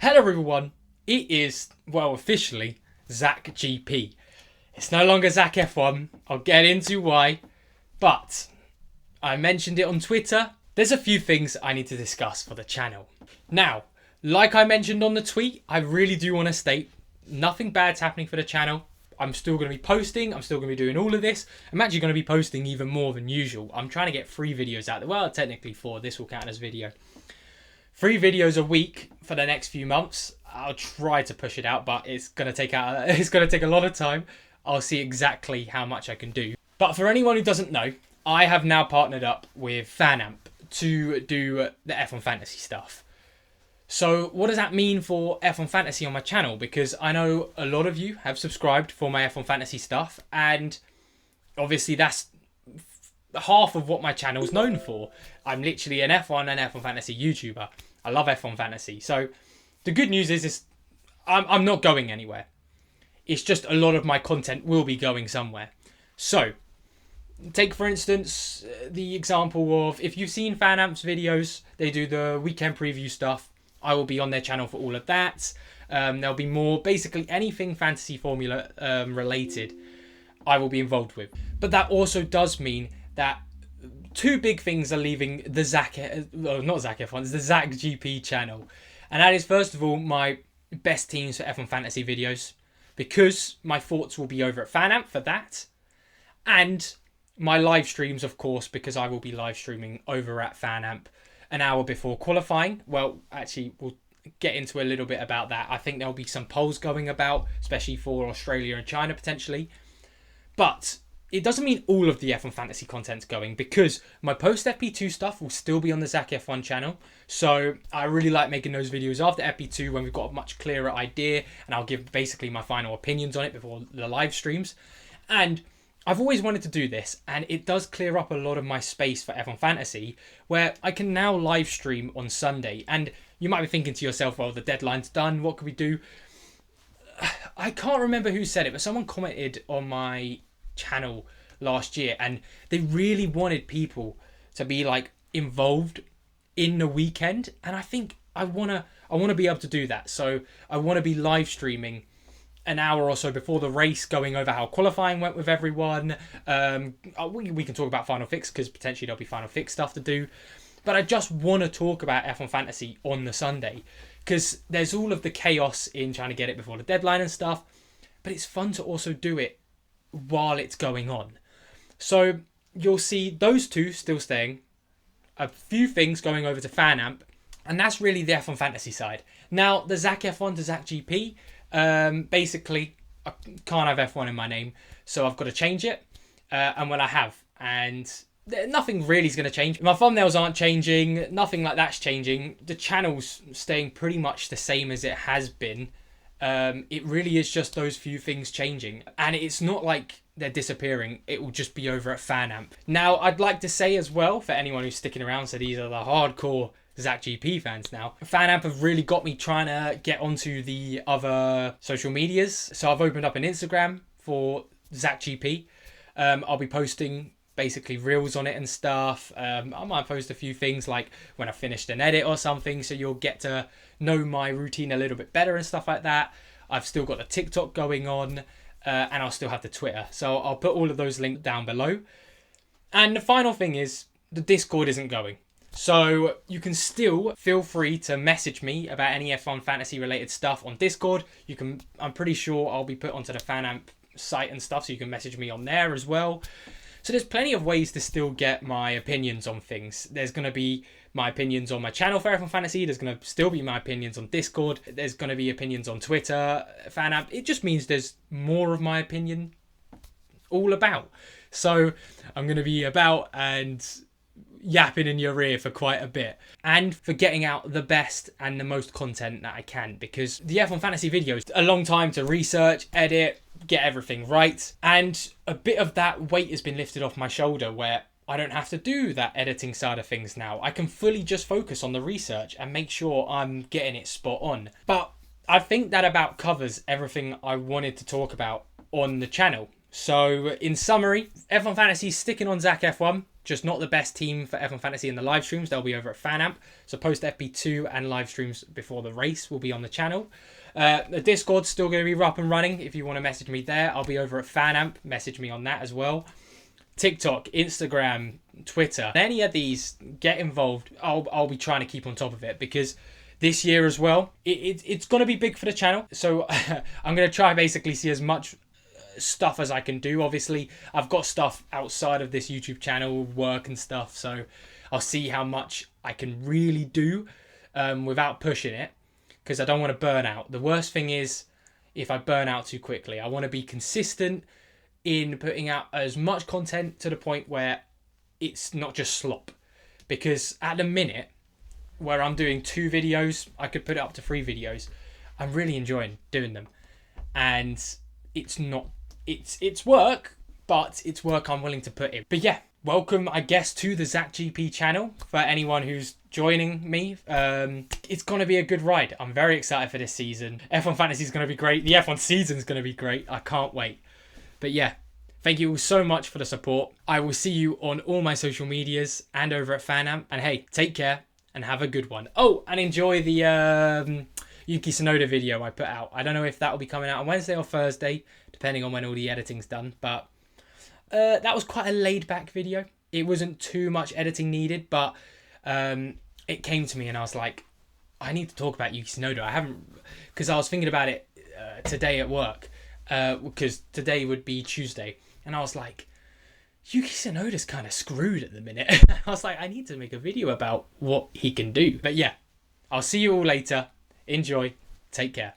Hello everyone, it is, well, officially ZachGP. It's no longer ZachF1, I'll get into why, but I mentioned it on Twitter. There's a few things I need to discuss for the channel. Now, like I mentioned on the tweet, I really do want to state nothing bad's happening for the channel. I'm still going to be posting, I'm still going to be doing all of this. I'm actually going to be posting even more than usual. I'm trying to get 3 videos out there. Well, technically 4, this will count as video. 3 videos a week for the next few months. I'll try to push it out, but it's going to take a lot of time. I'll see exactly how much I can do. But for anyone who doesn't know, I have now partnered up with FanAmp to do the F1 Fantasy stuff. So what does that mean for F1 Fantasy on my channel? Because I know a lot of you have subscribed for my F1 Fantasy stuff, and obviously that's half of what my channel's known for. I'm literally an F1 and F1 Fantasy YouTuber. I love F1 Fantasy. So the good news is I'm not going anywhere. It's just a lot of my content will be going somewhere. So take for instance the example of, if you've seen FanAmp's videos, they do the weekend preview stuff. I will be on their channel for all of that. There'll be more, basically anything fantasy formula related I will be involved with. But that also does mean that 2 big things are leaving the the ZachGP channel. And that is, first of all, my best teams for F1 Fantasy videos, because my thoughts will be over at FanAmp for that. And my live streams, of course, because I will be live streaming over at FanAmp an hour before qualifying. Well, actually, we'll get into a little bit about that. I think there'll be some polls going about, especially for Australia and China potentially. But it doesn't mean all of the F1 Fantasy content's going, because my post-FP2 stuff will still be on the ZachF1 channel. So I really like making those videos after FP2 when we've got a much clearer idea, and I'll give basically my final opinions on it before the live streams. And I've always wanted to do this, and it does clear up a lot of my space for F1 Fantasy, where I can now live stream on Sunday. And you might be thinking to yourself, well, the deadline's done, what can we do? I can't remember who said it, but someone commented on my channel last year, and they really wanted people to be like involved in the weekend, and I think I wanna be able to do that. So I want to be live streaming an hour or so before the race, going over how qualifying went with everyone. We can talk about Final Fix, because potentially there'll be Final Fix stuff to do, but I just want to talk about F1 Fantasy on the Sunday, because there's all of the chaos in trying to get it before the deadline and stuff, but it's fun to also do it while it's going on. So you'll see those 2 still staying, a few things going over to FanAmp, and that's really the F1 Fantasy side. Now the ZachF1 to ZachGP, basically I can't have F1 in my name, so I've got to change it, and when I have, and nothing really is going to change. My thumbnails aren't changing, nothing like that's changing. The channel's staying pretty much the same as it has been. It really is just those few things changing, and it's not like they're disappearing. It will just be over at FanAmp. Now, I'd like to say as well, for anyone who's sticking around, so these are the hardcore ZachGP fans now, FanAmp have really got me trying to get onto the other social medias. So I've opened up an Instagram for ZachGP. I'll be posting basically reels on it and stuff. I might post a few things like when I finished an edit or something, so you'll get to know my routine a little bit better and stuff like that. I've still got the TikTok going on, and I'll still have the Twitter, so I'll put all of those links down below. And the final thing is, the Discord isn't going, so you can still feel free to message me about any F1 Fantasy related stuff on Discord. You can, I'm pretty sure I'll be put onto the FanAmp site and stuff, so you can message me on there as well. So there's plenty of ways to still get my opinions on things. There's going to be my opinions on my channel for F1 Fantasy. There's going to still be my opinions on Discord. There's going to be opinions on Twitter, FanAmp. It just means there's more of my opinion all about. So I'm going to be about and yapping in your ear for quite a bit, and for getting out the best and the most content that I can, because the F1 Fantasy videos, a long time to research, edit, get everything right, and a bit of that weight has been lifted off my shoulder, where I don't have to do that editing side of things now. I can fully just focus on the research and make sure I'm getting it spot on. But I think that about covers everything I wanted to talk about on the channel. So in summary, F1 Fantasy sticking on ZachF1. just not the best team for F1 Fantasy in the live streams. They'll be over at FanAmp. So post FP2 and live streams before the race will be on the channel. The Discord's still going to be up and running. If you want to message me there, I'll be over at FanAmp. Message me on that as well. TikTok, Instagram, Twitter, any of these, get involved. I'll be trying to keep on top of it, because this year as well, it's going to be big for the channel. So I'm going to try basically see as much stuff as I can do. Obviously, I've got stuff outside of this YouTube channel, work and stuff. So I'll see how much I can really do without pushing it, because I don't want to burn out. The worst thing is if I burn out too quickly. I want to be consistent in putting out as much content to the point where it's not just slop. Because at the minute, where I'm doing 2 videos, I could put it up to 3 videos. I'm really enjoying doing them. And it's not, it's work, but it's work I'm willing to put in. But yeah, welcome, I guess, to the ZachGP channel for anyone who's joining me. It's going to be a good ride. I'm very excited for this season. F1 Fantasy is going to be great. The F1 season is going to be great. I can't wait. But yeah, thank you all so much for the support. I will see you on all my social medias and over at FanAmp. And hey, take care and have a good one. Oh, and enjoy the Yuki Tsunoda video I put out. I don't know if that will be coming out on Wednesday or Thursday, depending on when all the editing's done. But that was quite a laid-back video. It wasn't too much editing needed, but it came to me and I was like, I need to talk about Yuki Tsunoda. I haven't, because I was thinking about it today at work. Because today would be Tuesday, and I was like, Yuki Tsunoda's kind of screwed at the minute. I was like, I need to make a video about what he can do. But yeah, I'll see you all later. Enjoy. Take care.